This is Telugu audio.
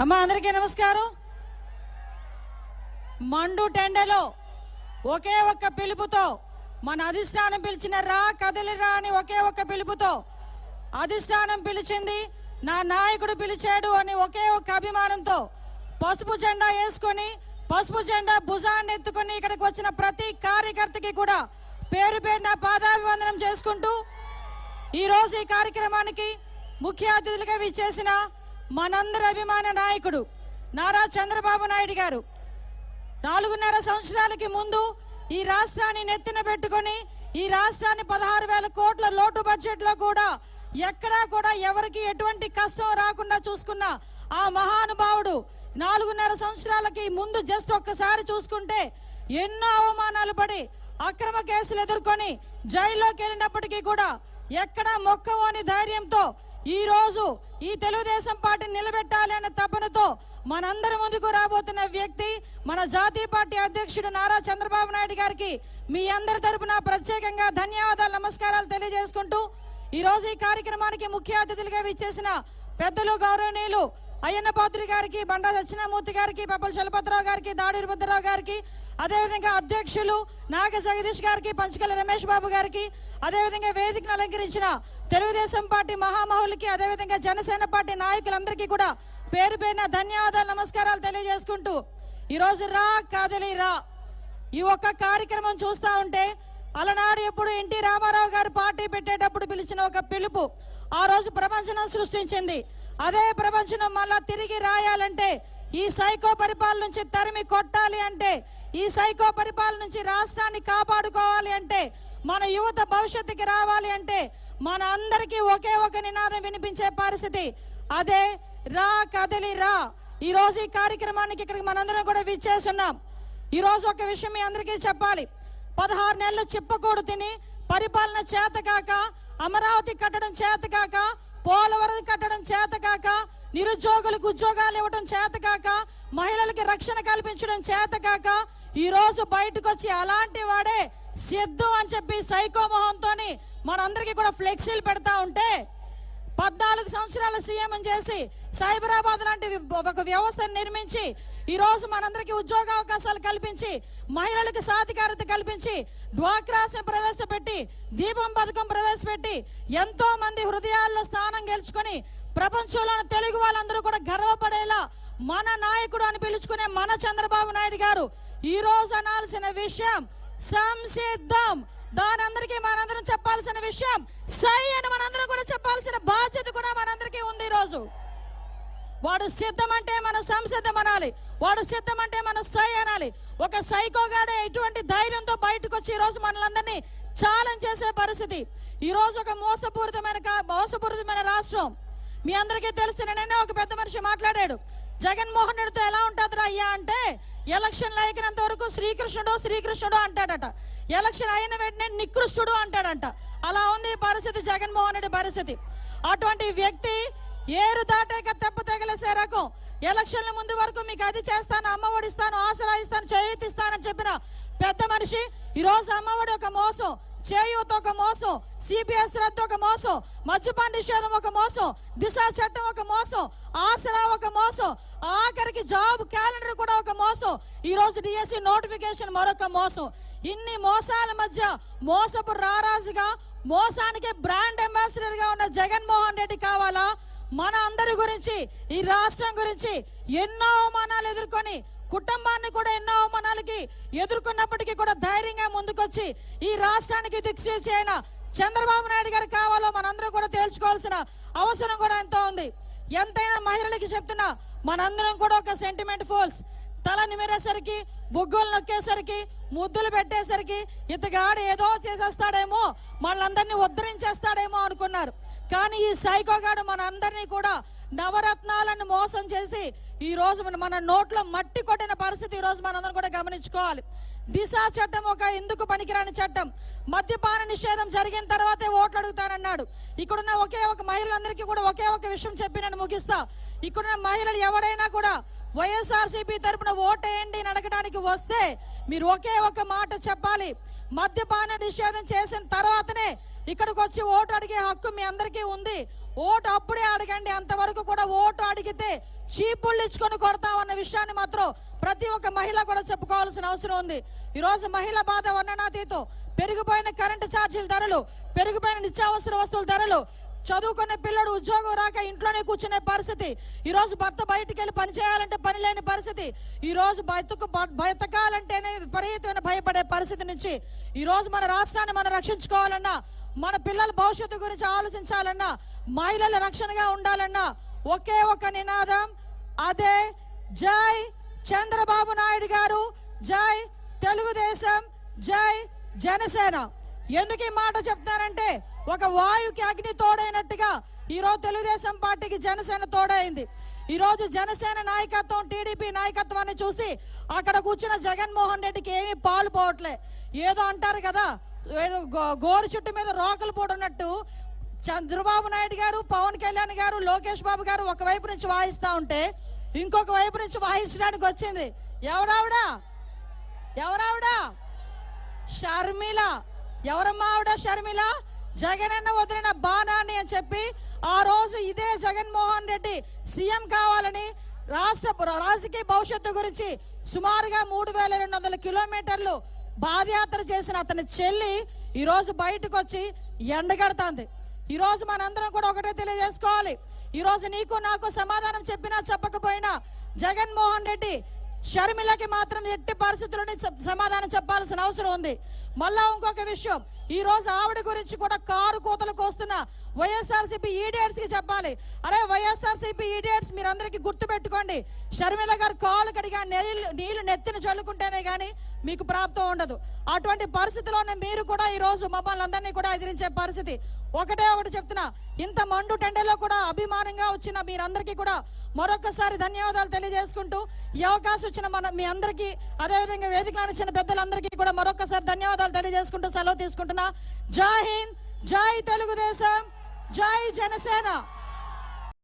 అమ్మా అందరికీ నమస్కారం. మండు టెండలో ఒకే ఒక్క పిలుపుతో మన అధిష్టానం పిలిచిన రా కదలిరా అని ఒకే ఒక్క పిలుపుతో అధిష్టానం పిలిచింది, నా నాయకుడు పిలిచాడు అని ఒకే ఒక్క అభిమానంతో పసుపు జెండా వేసుకొని పసుపు జెండా భుజాన్ని ఎత్తుకొని ఇక్కడికి వచ్చిన ప్రతి కార్యకర్తకి కూడా పేరు పేరున పాదాభివందనం చేసుకుంటూ ఈరోజు ఈ కార్యక్రమానికి ముఖ్య అతిథులుగా విచ్చేసిన మనందరి అభిమాన నాయకుడు నారా చంద్రబాబు నాయుడు గారు 4.5 సంవత్సరాలకి ముందు ఈ రాష్ట్రాన్ని నెత్తిన పెట్టుకొని ఈ రాష్ట్రాన్ని 16,000 కోట్ల లోటు బడ్జెట్ లో కూడా ఎక్కడా కూడా ఎవరికి ఎటువంటి కష్టం రాకుండా చూసుకున్న ఆ మహానుభావుడు 4.5 సంవత్సరాలకి ముందు జస్ట్ ఒక్కసారి చూసుకుంటే ఎన్నో అవమానాలు పడి అక్రమ కేసులు ఎదుర్కొని జైల్లోకి వెళ్ళినప్పటికీ కూడా ఎక్కడా మొక్కవోని ధైర్యంతో ఈ రోజు ఈ తెలుగుదేశం పార్టీని నిలబెట్టాలి అనే తపనతో మనందరి ముందుకు రాబోతున్న వ్యక్తి మన జాతీయ పార్టీ అధ్యక్షుడు నారా చంద్రబాబు నాయుడు గారికి మీ అందరి తరపున ప్రత్యేకంగా ధన్యవాదాలు నమస్కారాలు తెలియజేసుకుంటూ ఈ రోజు ఈ కార్యక్రమానికి ముఖ్య అతిథులుగా విచ్చేసిన పెద్దలు గౌరవనీయులు అయ్యన్న పాత్రి గారికి, బండా దక్షిణామూర్తి గారికి, పప్పల చలపతిరావు గారికి, దాడి బుద్ధరావు గారికి, అదేవిధంగా అధ్యక్షులు నాగ జగదీష్ గారికి, పంచకల రమేష్ బాబు గారికి, అదేవిధంగా వేదికను అలంకరించిన తెలుగుదేశం పార్టీ మహామహులకి, అదేవిధంగా జనసేన పార్టీ నాయకులందరికీ కూడా పేరు పేరున ధన్యవాదాలు నమస్కారాలు తెలియజేసుకుంటూ ఈరోజు రా కదలి రా ఈ ఒక్క కార్యక్రమం చూస్తూ ఉంటే అలనాడు ఎప్పుడు ఎన్టీ రామారావు గారు పార్టీ పెట్టేటప్పుడు పిలిచిన ఒక పిలుపు ఆ రోజు ప్రపంచం సృష్టించింది. అదే ప్రపంచం మళ్ళా తిరిగి రాయాలంటే ఈ సైకో పరిపాలన నుంచి తరిమి కొట్టాలి అంటే, ఈ సైకో పరిపాలన నుంచి రాష్ట్రాన్ని కాపాడుకోవాలి అంటే, మన యువత భవిష్యత్తుకి రావాలి అంటే మన అందరికీ ఒకే ఒక నినాదం వినిపించే పరిస్థితి, అదే రా కదలి రా. ఈ రోజు ఈ కార్యక్రమానికి ఇక్కడికి మనందరం కూడా విచ్చేస్తున్నాం. ఈ రోజు ఒక విషయం మీ అందరికీ చెప్పాలి. 16 నెలలు చిప్పకూడు తిని పరిపాలన చేతకాక, అమరావతి కట్టడం చేతకాక, పోలవరం కట్టడం చేతకాక, నిరుద్యోగులకు ఉద్యోగాలు ఇవ్వడం చేతకాక, మహిళలకి రక్షణ కల్పించడం చేతకాక ఈ రోజు బయటకు వచ్చి అలాంటి వాడే సిద్ధం అని చెప్పి సైకో మొహంతోని మనందరికీ కూడా ఫ్లెక్సీలు పెడతా ఉంటే 14 సంవత్సరాల సీఎం చేసి సైబరాబాద్ లాంటి ఒక వ్యవస్థను నిర్మించి ఈ రోజు మనందరికీ ఉద్యోగ అవకాశాలు కల్పించి, మహిళలకు సాధికారత కల్పించి, డ్వాక్రాస్ని ప్రవేశపెట్టి, దీపం పథకం ప్రవేశపెట్టి ఎంతో మంది హృదయాల్లో స్థానం గెలుచుకొని ప్రపంచంలోని తెలుగు వాళ్ళందరూ కూడా గర్వపడేలా మన నాయకుడు అని పిలుచుకునే మన చంద్రబాబు నాయుడు గారు ఈ రోజు అనాల్సిన విషయం సంసిద్ధం. దాని అందరికీ మనందరం చెప్పాల్సిన విషయం సై అని మనందరం కూడా చెప్పాల్సిన బాధ్యత కూడా మనందరికీ ఉంది. ఈ రోజు వాడు సిద్ధం అంటే మన సంసిద్ధం అనాలి, వాడు సిద్ధం అంటే మన సై అనాలి. ఒక సైకోగాడే ఇటువంటి ధైర్యంతో బయటకు వచ్చి ఈ రోజు మనలందరినీ ఛాలెంజ్ చేసే పరిస్థితి. ఈ రోజు ఒక మోసపూరితమైన రాష్ట్రం. మీ అందరికీ తెలిసిన నిన్న ఒక పెద్ద మనిషి మాట్లాడాడు, జగన్మోహన్ రెడ్డితో ఎలా ఉంటుందిరా అయ్యా అంటే ఎలక్షన్లు అయినంత వరకు శ్రీకృష్ణుడు అంటాడట, ఎలక్షన్ అయిన వెంటనే నికృష్టుడు అంటాడంట. అలా ఉంది పరిస్థితి, జగన్మోహన్ రెడ్డి పరిస్థితి. అటువంటి వ్యక్తి ఏరు దాటాక తెప్ప తగిలేసే రకం. ఎలక్షన్ల ముందు వరకు మీకు అది చేస్తాను, అమ్మఒడి ఇస్తాను, ఆసరా ఇస్తాను, చేయూత ఇస్తానని చెప్పిన పెద్ద మనిషి ఈరోజు అమ్మఒడి ఒక మోసం, చేయూత ఒక మోసం, సిపిఎస్ రద్దు ఒక మోసం, మద్యపాన నిషేధం ఒక మోసం, దిశ చట్టం ఒక మోసం, ఆసరా ఒక మోసం, ఆఖరికి జాబ్ క్యాలెండర్ కూడా ఒక మోసం, ఈ రోజు డిఎస్సి నోటిఫికేషన్ మరొక మోసం. ఇన్ని మోసాల మధ్య మోసపు రారాజుగా, మోసానికి బ్రాండ్ అంబాసిడర్ గా ఉన్న జగన్మోహన్ రెడ్డి కావాలా? మన అందరి గురించి, ఈ రాష్ట్రం గురించి ఎన్నో అవమానాలు ఎదుర్కొని, కుటుంబాన్ని కూడా ఎన్నో అవమానాలకి ఎదుర్కొన్నప్పటికీ కూడా ధైర్యంగా ముందుకొచ్చి ఈ రాష్ట్రానికి దిక్సూచి అయిన చంద్రబాబు నాయుడు గారు కావాలో మనందరం కూడా తేల్చుకోవాల్సిన అవసరం కూడా ఎంతో ఉంది. ఎంతైనా మహిళలకి చెప్తున్నా, మనందరం కూడా ఒక సెంటిమెంట్ ఫోల్స్. తల నిమిరేసరికి, బుగ్గులు నొక్కేసరికి, ముద్దులు పెట్టేసరికి ఇతగాడు ఏదో చేసేస్తాడేమో, వాళ్ళందరినీ ఉద్ధరించేస్తాడేమో అనుకున్నారు. కానీ ఈ సైకోగాడు మన అందరినీ కూడా నవరత్నాలను మోసం చేసి ఈ రోజు మన నోట్లో మట్టి కొట్టిన పరిస్థితి ఈ రోజు మనందరం కూడా గమనించుకోవాలి. దిశ చట్టం ఒక ఎందుకు పనికిరాని చట్టం. మద్యపాన నిషేధం జరిగిన తర్వాతే ఓట్లు అడుగుతానన్నాడు. ఇక్కడున్న ఒకే ఒక మహిళలందరికీ కూడా ఒకే ఒక విషయం చెప్పి నేను ముగిస్తా. ఇక్కడున్న మహిళలు ఎవరైనా కూడా వైఎస్ఆర్సీపీ తరపున ఓటేయండి అని అడగడానికి అధికారానికి వస్తే మీరు ఒకే ఒక మాట చెప్పాలి, మద్యపాన నిషేధం చేసిన తర్వాతనే ఇక్కడికి వచ్చి ఓటు అడిగే హక్కు మీ అందరికీ ఉంది. ఓటు అప్పుడే అడగండి, అంతవరకు కూడా ఓటు అడిగితే చీపుళ్ళు ఇచ్చుకొని కొడతామన్న విషయాన్ని మాత్రం ప్రతి ఒక్క మహిళ కూడా చెప్పుకోవాల్సిన అవసరం ఉంది. ఈరోజు మహిళ బాధ వర్ణనాతీతం. పెరిగిపోయిన కరెంటు ఛార్జీల ధరలు, పెరిగిపోయిన నిత్యావసర వస్తువుల ధరలు, చదువుకునే పిల్లడు ఉద్యోగం రాక ఇంట్లోనే కూర్చునే పరిస్థితి, ఈరోజు భర్త బయటికి వెళ్ళి పని చేయాలంటే పని లేని పరిస్థితి, ఈరోజు బతకాలంటేనే విపరీతమైన భయపడే పరిస్థితి నుంచి ఈరోజు మన రాష్ట్రాన్ని మనం రక్షించుకోవాలన్నా, మన పిల్లల భవిష్యత్తు గురించి ఆలోచించాలన్నా, మహిళల రక్షణగా ఉండాలన్నా ఒకే ఒక నినాదం, అదే జై చంద్రబాబు నాయుడు గారు, జై తెలుగుదేశం, జై జనసేన. ఎందుకు ఈ మాట చెప్తారంటే ఒక వాయుకి అగ్ని తోడైనట్టుగా ఈరోజు తెలుగుదేశం పార్టీకి జనసేన తోడైంది. ఈరోజు జనసేన నాయకత్వం, టీడీపీ నాయకత్వాన్ని చూసి అక్కడ కూర్చున్న జగన్మోహన్ రెడ్డికి ఏమీ పాలు పోవట్లే. ఏదో అంటారు కదా, గోరు చుట్టు మీద రోకలు పోడున్నట్టు చంద్రబాబు నాయుడు గారు, పవన్ కళ్యాణ్ గారు, లోకేష్ బాబు గారు ఒకవైపు నుంచి వాయిస్తా ఉంటే ఇంకొక వైపు నుంచి వాయించడానికి వచ్చింది ఎవరావిడా? షర్మిల. ఎవరమ్మా ఆవిడ? షర్మిల. జగనన్న వదిలిన బాణాన్ని అని చెప్పి ఆ రోజు ఇదే జగన్మోహన్ రెడ్డి సీఎం కావాలని రాజకీయ భవిష్యత్తు గురించి సుమారుగా 3200 కిలోమీటర్లు పాదయాత్ర చేసిన అతని చెల్లి ఈరోజు బయటకు వచ్చి ఎండగడుతుంది. ఈరోజు మనందరం కూడా ఒకటే తెలియజేసుకోవాలి, ఈరోజు నీకు నాకు సమాధానం చెప్పినా చెప్పకపోయినా జగన్మోహన్ రెడ్డి షర్మిలకి మాత్రం ఎట్టి పరిస్థితుల్లోనే సమాధానం చెప్పాల్సిన అవసరం ఉంది. మళ్ళా ఇంకొక విషయం, ఈ రోజు ఆవిడ గురించి కూడా కారు కోతలకు వస్తున్న వైఎస్ఆర్సీపీ ఈడియట్స్ కి చెప్పాలి, అరే వైఎస్ఆర్సీపీ ఈడియట్స్ మీరందరికీ గుర్తు పెట్టుకోండి, షర్మిల గారు కాలు కడిగా నీళ్లు నెత్తిన చల్లుకుంటేనే గానీ మీకు ప్రాప్తం ఉండదు. అటువంటి పరిస్థితిలోనే మీరు కూడా ఈ రోజు మమ్మల్ని అందరినీ కూడా ఎదిరించే పరిస్థితి. ఒకటే ఒకటి చెప్తున్నా, ఇంత మండు టెండలో కూడా అభిమానంగా వచ్చిన మీరందరికీ కూడా మరొకసారి ధన్యవాదాలు తెలియజేసుకుంటూ, ఈ అవకాశం ఇచ్చిన మీ అందరికీ, అదేవిధంగా వేదికలను ఇచ్చిన పెద్దలందరికీ కూడా మరొకసారి ధన్యవాదాలు తెలియజేసుకుంటూ సెలవు తీసుకుంటున్నా. జై హింద్, జై తెలుగుదేశం, జై జనసేన.